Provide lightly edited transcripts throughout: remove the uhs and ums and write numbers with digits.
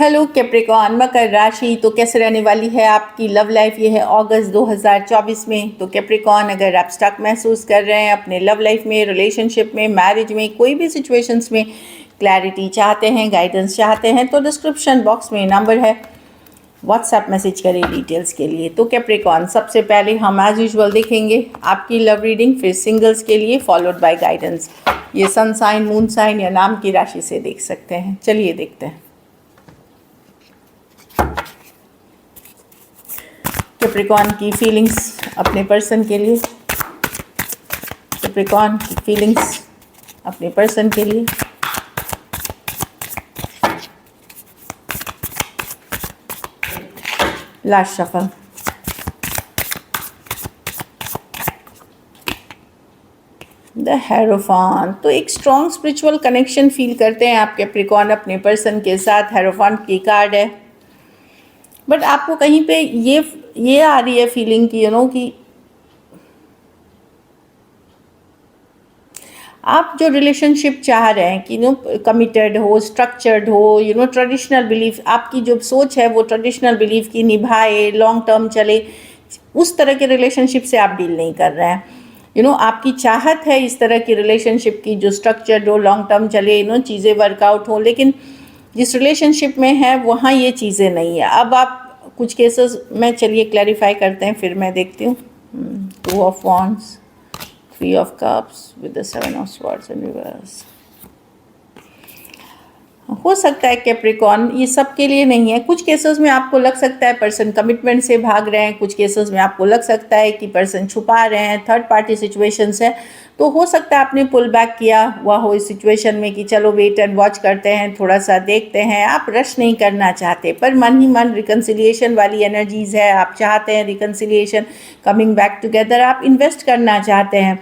Hello Capricorn, मकर राशि तो कैसे रहने वाली है आपकी लव लाइफ। ये है अगस्त 2024 में। तो कैप्रिकॉर्न, अगर आप स्टक महसूस कर रहे हैं अपने लव लाइफ में, रिलेशनशिप में, मैरिज में, कोई भी सिचुएशंस में क्लैरिटी चाहते हैं, गाइडेंस चाहते हैं, तो डिस्क्रिप्शन बॉक्स में नंबर है, व्हाट्सएप मैसेज करें डिटेल्स के लिए। तो कैप्रिकॉर्न, सबसे पहले हम एज यूजुअल देखेंगे आपकी लव रीडिंग, फिर सिंगल्स के लिए, फॉलोड बाय गाइडेंस। ये सन साइन, मून साइन या नाम की राशि से देख सकते हैं। चलिए देखते हैं। कैप्रिकॉर्न की फीलिंग्स अपने पर्सन के लिए, कैप्रिकॉर्न की फीलिंग्स अपने पर्सन के लिए। Last shuffle. द हेरोफान। तो एक स्ट्रॉन्ग स्पिरिचुअल कनेक्शन फील करते हैं आप कैप्रिकॉर्न अपने पर्सन के साथ। हेरोफान की कार्ड है, बट आपको कहीं पे ये आ रही है फीलिंग की कि आप जो रिलेशनशिप चाह रहे हैं कि कमिटेड हो, स्ट्रक्चर्ड हो, ट्रेडिशनल बिलीफ, आपकी जो सोच है वो ट्रेडिशनल बिलीफ की निभाए, लॉन्ग टर्म चले, उस तरह के रिलेशनशिप से आप डील नहीं कर रहे हैं। आपकी चाहत है इस तरह की रिलेशनशिप की जो स्ट्रक्चर्ड हो, लॉन्ग टर्म चले, चीज़ें वर्कआउट हो, लेकिन जिस रिलेशनशिप में है वहाँ ये चीज़ें नहीं है। अब आप कुछ केसेस में चलिए क्लैरिफाई करते हैं, फिर मैं देखती हूँ। 2 of wands, 3 of cups with the 7 of swords in reverse. हो सकता है कैप्रिकॉर्न ये सब के लिए नहीं है। कुछ केसेस में आपको लग सकता है पर्सन कमिटमेंट से भाग रहे हैं, कुछ केसेस में आपको लग सकता है कि पर्सन छुपा रहे हैं, थर्ड पार्टी सिचुएशंस है। तो हो सकता है आपने पुल बैक किया हुआ हो इस सिचुएशन में कि चलो वेट एंड वॉच करते हैं, थोड़ा सा देखते हैं। आप रश नहीं करना चाहते, पर मन ही मन रिकन्सिलिएशन वाली एनर्जीज है। आप चाहते हैं रिकन्सिलिएशन, कमिंग बैक टुगेदर, आप इन्वेस्ट करना चाहते हैं,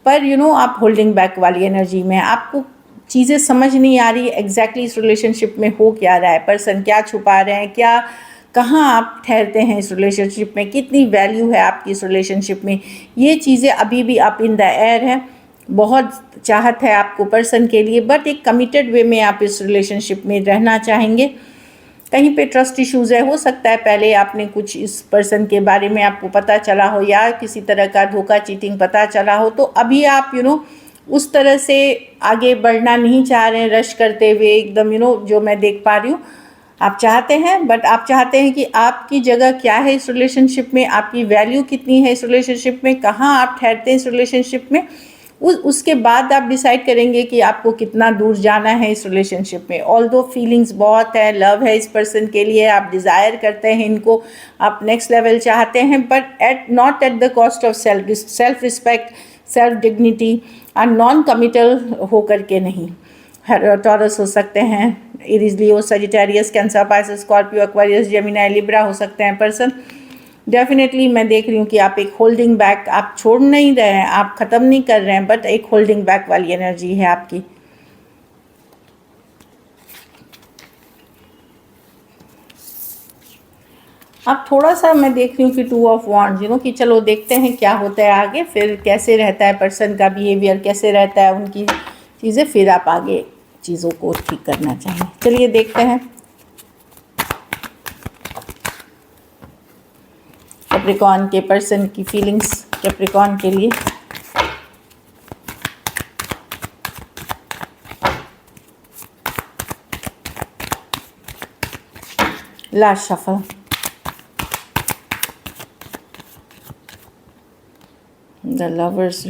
पर आप होल्डिंग बैक वाली एनर्जी में। आपको चीज़ें समझ नहीं आ रही एग्जैक्टली इस रिलेशनशिप में हो क्या रहा है, पर्सन क्या छुपा रहे हैं, क्या कहाँ आप ठहरते हैं इस रिलेशनशिप में, कितनी वैल्यू है आपकी इस रिलेशनशिप में। ये चीज़ें अभी भी अप इन द एयर है। बहुत चाहत है आपको पर्सन के लिए, बट एक कमिटेड वे में आप इस रिलेशनशिप में रहना चाहेंगे। कहीं पे ट्रस्ट इश्यूज़ है, हो सकता है पहले आपने कुछ इस पर्सन के बारे में आपको पता चला हो या किसी तरह का धोखा, चीटिंग पता चला हो, तो अभी आप उस तरह से आगे बढ़ना नहीं चाह रहे हैं रश करते हुए एकदम। जो मैं देख पा रही हूँ, आप चाहते हैं, बट आप चाहते हैं कि आपकी जगह क्या है इस रिलेशनशिप में, आपकी वैल्यू कितनी है इस रिलेशनशिप में, कहाँ आप ठहरते हैं इस रिलेशनशिप में। उसके बाद आप डिसाइड करेंगे कि आपको कितना दूर जाना है इस रिलेशनशिप में। ऑल्दो फीलिंग्स बहुत है, लव है इस पर्सन के लिए, आप डिज़ायर करते हैं इनको, आप नेक्स्ट लेवल चाहते हैं, but not at the cost of self respect, self dignity, और नॉन कमिटल होकर के नहीं। टॉरस हो सकते हैं, Aries, Leo, Sagittarius, Cancer, Pisces, Scorpio, Aquarius, Gemini, Libra हो सकते हैं पर्सन। डेफिनेटली मैं देख रही हूँ कि आप एक होल्डिंग बैक, आप छोड़ नहीं रहे हैं, आप ख़त्म नहीं कर रहे हैं, बट एक होल्डिंग बैक वाली एनर्जी है आपकी। आप थोड़ा सा, मैं देख रही हूँ कि 2 ऑफ वॉन्ड्स, कि चलो देखते हैं क्या होता है आगे, फिर कैसे रहता है पर्सन का बिहेवियर, कैसे रहता है उनकी चीज़ें, फिर आप आगे चीज़ों को ठीक करना चाहिए। चलिए देखते हैं कैप्रिकॉर्न के पर्सन की फीलिंग्स कैप्रिकॉर्न के लिए। Last shuffle. The lovers.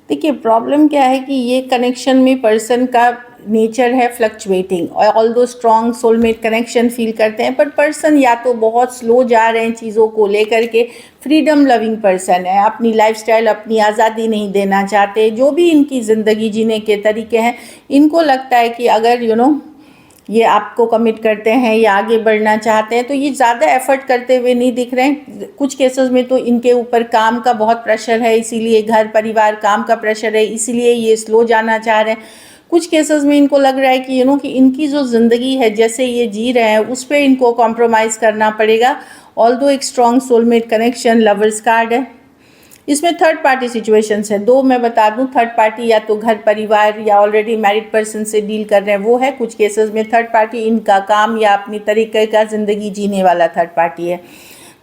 देखिए प्रॉब्लम क्या है कि ये कनेक्शन में पर्सन का नेचर है फ्लक्चुएटिंग, और ऑल दो स्ट्रॉन्ग सोलमेट कनेक्शन फील करते हैं, पर पर्सन या तो बहुत स्लो जा रहे हैं चीज़ों को लेकर के, फ्रीडम लविंग पर्सन है, अपनी लाइफस्टाइल, अपनी आज़ादी नहीं देना चाहते। जो भी इनकी ज़िंदगी जीने के तरीके हैं, इनको लगता है कि अगर ये आपको कमिट करते हैं या आगे बढ़ना चाहते हैं, तो ये ज़्यादा एफर्ट करते हुए नहीं दिख रहे हैं। कुछ केसेस में तो इनके ऊपर काम का बहुत प्रेशर है, इसीलिए घर परिवार काम का प्रेशर है, इसीलिए ये स्लो जाना चाह रहे हैं। कुछ केसेस में इनको लग रहा है कि कि इनकी जो ज़िंदगी है, जैसे ये जी रहे हैं, उस पर इनको कॉम्प्रोमाइज़ करना पड़ेगा। ऑल्दो एक strong soulmate connection, lovers card है, इसमें थर्ड पार्टी सिचुएशंस है, दो मैं बता दूं, थर्ड पार्टी या तो घर परिवार या ऑलरेडी मैरिड पर्सन से डील कर रहे हैं वो है, कुछ केसेस में थर्ड पार्टी इनका काम या अपनी तरीके का ज़िंदगी जीने वाला थर्ड पार्टी है।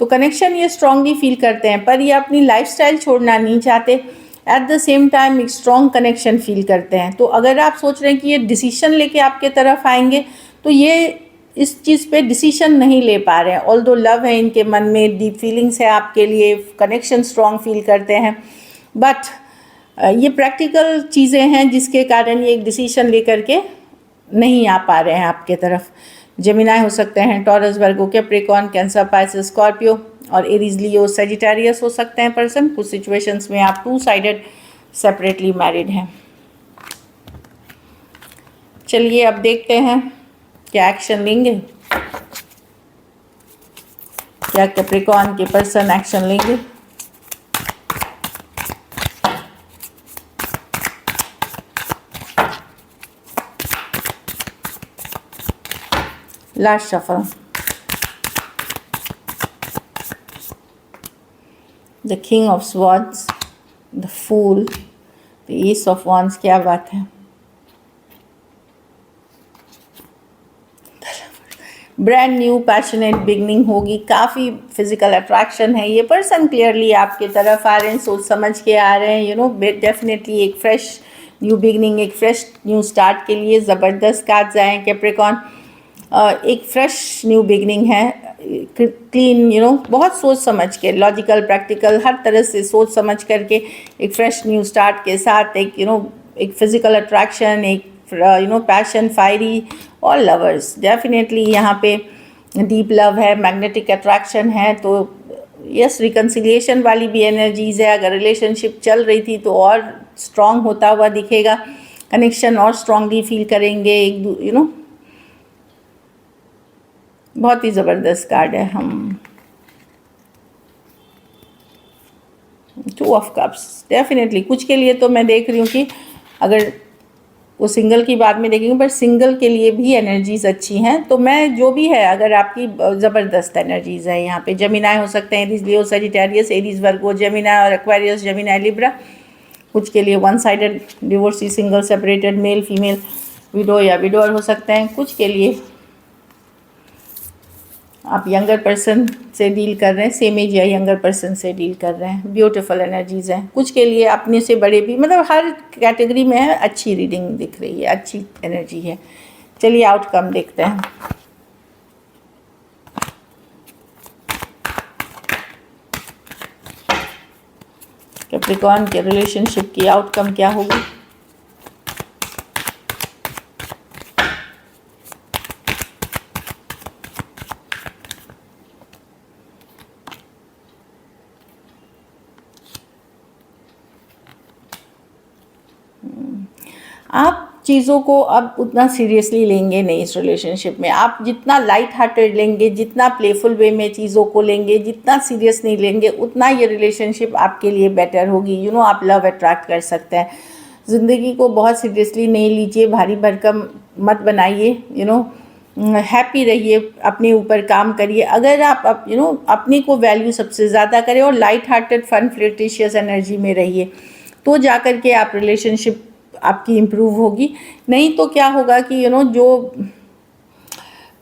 तो कनेक्शन ये स्ट्रांगली फील करते हैं, पर ये अपनी लाइफस्टाइल छोड़ना नहीं चाहते, एट द सेम टाइम एक स्ट्रॉन्ग कनेक्शन फील करते हैं। तो अगर आप सोच रहे हैं कि ये डिसीजन लेके आपके तरफ आएंगे, तो ये इस चीज़ पे डिसीजन नहीं ले पा रहे हैं। ऑल्दो लव है इनके मन में, डीप फीलिंग्स है आपके लिए, कनेक्शन स्ट्रॉन्ग फील करते हैं, बट ये प्रैक्टिकल चीज़ें हैं जिसके कारण ये एक डिसीजन लेकर के नहीं आ पा रहे हैं आपके तरफ। जेमिनाई हो सकते हैं, टॉरस, वर्गो, कैप्रिकॉर्न, कैंसर, पाइसेस, स्कॉर्पियो और एरीज, लियो, सजिटेरियस हो सकते हैं पर्सन। कुछ सिचुएशंस में आप 2 साइडेड सेपरेटली मैरिड हैं। चलिए अब देखते हैं क्या एक्शन लेंगे, क्या कैप्रिकॉर्न के पर्सन एक्शन लेंगे। Last shuffle, the king of swords, the fool, the ace of wands. क्या बात है, ब्रांड न्यू पैशनेट बिगनिंग होगी, काफ़ी फिजिकल अट्रैक्शन है, ये पर्सन क्लियरली आपके तरफ आ रहे हैं, सोच समझ के आ रहे हैं, यू नो, डेफिनेटली एक फ्रेश न्यू बिगनिंग, एक फ्रेश न्यू स्टार्ट के लिए ज़बरदस्त कार्ड्स आए हैं कैप्रिकॉर्न। एक फ्रेश न्यू बिगनिंग है, क्लीन, यू नो, बहुत सोच समझ के, लॉजिकल, प्रैक्टिकल, हर तरह से सोच समझ करके एक फ्रेश न्यू स्टार्ट के साथ एक, यू नो, एक फिजिकल अट्रैक्शन, एक यू नो पैशन, फायरी और लवर्स। डेफिनेटली यहाँ पे डीप लव है, मैग्नेटिक अट्रैक्शन है, तो यस, रिकन्सिलिएशन वाली भी एनर्जीज है। अगर रिलेशनशिप चल रही थी तो और स्ट्रॉन्ग होता हुआ दिखेगा, कनेक्शन और स्ट्रांगली फील करेंगे, एक, यू नो, बहुत ही ज़बरदस्त कार्ड है। हम 2 ऑफ कप्स, डेफिनेटली कुछ के लिए तो मैं देख रही हूँ कि अगर वो सिंगल की बाद में देखेंगे, पर सिंगल के लिए भी एनर्जीज अच्छी हैं। तो मैं जो भी है, अगर आपकी ज़बरदस्त एनर्जीज है यहाँ पे, जेमिनाई हो सकते हैं, Aries, Leo, Sagittarius, Aries, Virgo, Gemini और एक्वेरियस, जेमिनाई, लिब्रा। कुछ के लिए 1 sided divorcee, single, separated, male, female, widow या विडोअर हो सकते हैं। कुछ के लिए आप यंगर पर्सन से डील कर रहे हैं, सेम एज या यंगर पर्सन से डील कर रहे हैं। ब्यूटीफुल एनर्जीज़ हैं। कुछ के लिए अपने से बड़े भी, मतलब हर कैटेगरी में है, अच्छी रीडिंग दिख रही है, अच्छी एनर्जी है। चलिए आउटकम देखते हैं। कैप्रिकॉर्न के रिलेशनशिप की आउटकम क्या होगी? आप चीज़ों को अब उतना सीरियसली लेंगे नहीं इस रिलेशनशिप में। आप जितना लाइट हार्टेड लेंगे, जितना प्लेफुल वे में चीज़ों को लेंगे, जितना सीरियस नहीं लेंगे, उतना ये रिलेशनशिप आपके लिए बेटर होगी। यू नो, आप लव अट्रैक्ट कर सकते हैं। ज़िंदगी को बहुत सीरियसली नहीं लीजिए, भारी भरकम मत बनाइए। यू नो, हैप्पी रहिए, अपने ऊपर काम करिए। अगर आप यू नो अपने को वैल्यू सबसे ज़्यादा करें और लाइट हार्टेड, फन, फ्लिर्टिशियस एनर्जी में रहिए, तो जा कर के आप रिलेशनशिप आपकी इम्प्रूव होगी। नहीं तो क्या होगा कि यू नो,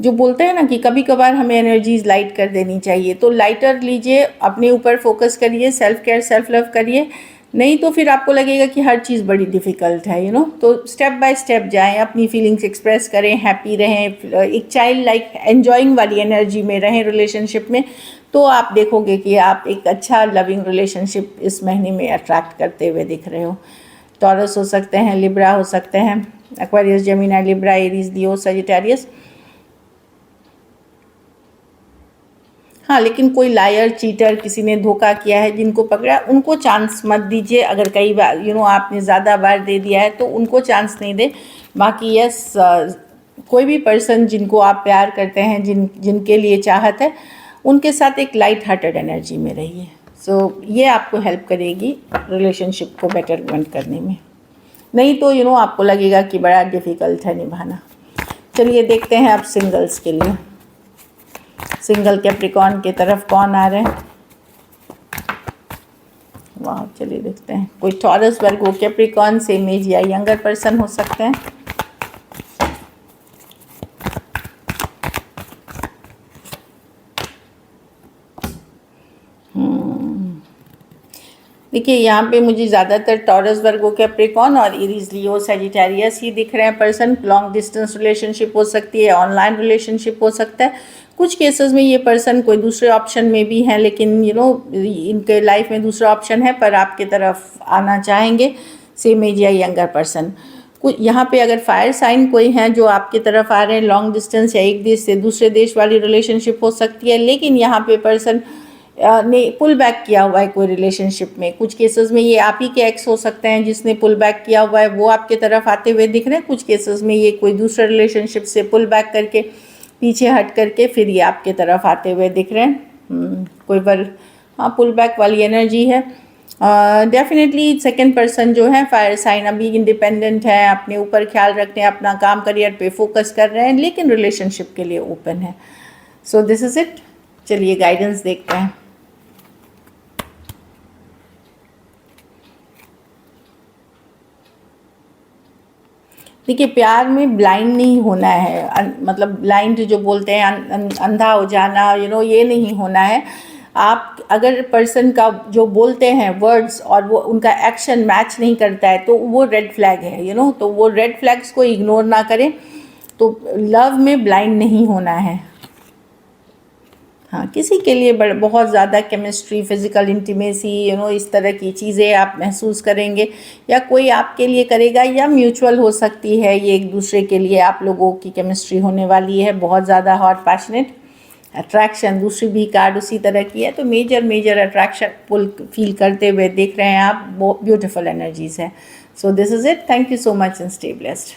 जो बोलते हैं ना कि कभी कभार हमें एनर्जीज लाइट कर देनी चाहिए, तो लाइटर लीजिए, अपने ऊपर फोकस करिए, सेल्फ केयर, सेल्फ लव करिए। नहीं तो फिर आपको लगेगा कि हर चीज़ बड़ी डिफ़िकल्ट है। यू नो, तो स्टेप बाय स्टेप जाएं, अपनी फीलिंग्स एक्सप्रेस करें, हैप्पी रहें, एक चाइल्ड लाइक एन्जॉइंग वाली एनर्जी में रहें रिलेशनशिप में। तो आप देखोगे कि आप एक अच्छा लविंग रिलेशनशिप इस महीने में अट्रैक्ट करते हुए दिख रहे हो। टॉरस हो सकते हैं, लिब्रा हो सकते हैं, Aquarius, Gemini, Libra, Aries, Leo, Sagittarius. हाँ, लेकिन कोई लायर, चीटर, किसी ने धोखा किया है, जिनको पकड़ा, उनको चांस मत दीजिए। अगर कई बार यू नो आपने ज़्यादा बार दे दिया है तो उनको चांस नहीं दे। बाकी यस, कोई भी पर्सन जिनको आप प्यार करते हैं, जिनके लिए चाहत है, उनके साथ एक लाइट हार्टेड एनर्जी में रहिए। सो ये आपको हेल्प करेगी रिलेशनशिप को बेटरमेंट करने में। नहीं तो यू नो आपको लगेगा कि बड़ा डिफ़िकल्ट है निभाना। चलिए देखते हैं अब सिंगल्स के लिए। सिंगल कैप्रिकॉर्न के तरफ कौन आ रहे हैं? वाह, चलिए देखते हैं। कोई टॉरस, वर्गो, कैप्रिकॉर्न, सेम एज या यंगर पर्सन हो सकते हैं। देखिए यहाँ पे मुझे ज़्यादातर टॉरस, वर्गो, कैप्रिकॉर्न और एरीज, लियो, सैजिटेरियस ही दिख रहे हैं पर्सन। लॉन्ग डिस्टेंस रिलेशनशिप हो सकती है, ऑनलाइन रिलेशनशिप हो सकता है। कुछ केसेस में ये पर्सन कोई दूसरे ऑप्शन में भी हैं, लेकिन इनके लाइफ में दूसरा ऑप्शन है पर आपके तरफ आना चाहेंगे। सेम एज या यंगर पर्सन। कुछ यहाँ पे अगर फायर साइन कोई हैं जो आपकी तरफ आ रहे हैं, लॉन्ग डिस्टेंस या एक देश से दूसरे देश वाली रिलेशनशिप हो सकती है, लेकिन यहाँ पे पर्सन ने पुल बैक किया हुआ है कोई रिलेशनशिप में। कुछ केसेस में ये आप ही के एक्स हो सकते हैं जिसने पुल बैक किया हुआ है, वो आपके तरफ आते हुए दिख रहे हैं। कुछ केसेस में ये कोई दूसरे रिलेशनशिप से पुल बैक करके, पीछे हट करके फिर ये आपके तरफ आते हुए दिख रहे हैं। कोई पुल बैक वाली एनर्जी है। डेफिनेटली सेकंड पर्सन जो है फायर साइन, अभी इंडिपेंडेंट है, अपने ऊपर ख्याल रखते हैं, अपना काम करियर पे फोकस कर रहे हैं, लेकिन रिलेशनशिप के लिए ओपन है। So this is it. चलिए गाइडेंस देखते हैं। देखिए प्यार में ब्लाइंड नहीं होना है, मतलब ब्लाइंड जो बोलते हैं अंधा हो जाना, ये नहीं होना है। आप अगर पर्सन का जो बोलते हैं वर्ड्स और वो उनका एक्शन मैच नहीं करता है तो वो रेड फ्लैग है, तो वो रेड फ्लैग्स को इग्नोर ना करें। तो लव में ब्लाइंड नहीं होना है। हाँ, किसी के लिए बहुत ज़्यादा केमिस्ट्री, फिज़िकल इंटीमेसी, इस तरह की चीज़ें आप महसूस करेंगे, या कोई आपके लिए करेगा, या म्यूचुअल हो सकती है। ये एक दूसरे के लिए आप लोगों की केमिस्ट्री होने वाली है, बहुत ज़्यादा हॉट पैशनेट अट्रैक्शन। दूसरी भी कार्ड उसी तरह की है, तो मेजर अट्रैक्शन पुल फील करते हुए देख रहे हैं आप। ब्यूटीफुल एनर्जीज़ है। So this is it. Thank you so much and stay blessed.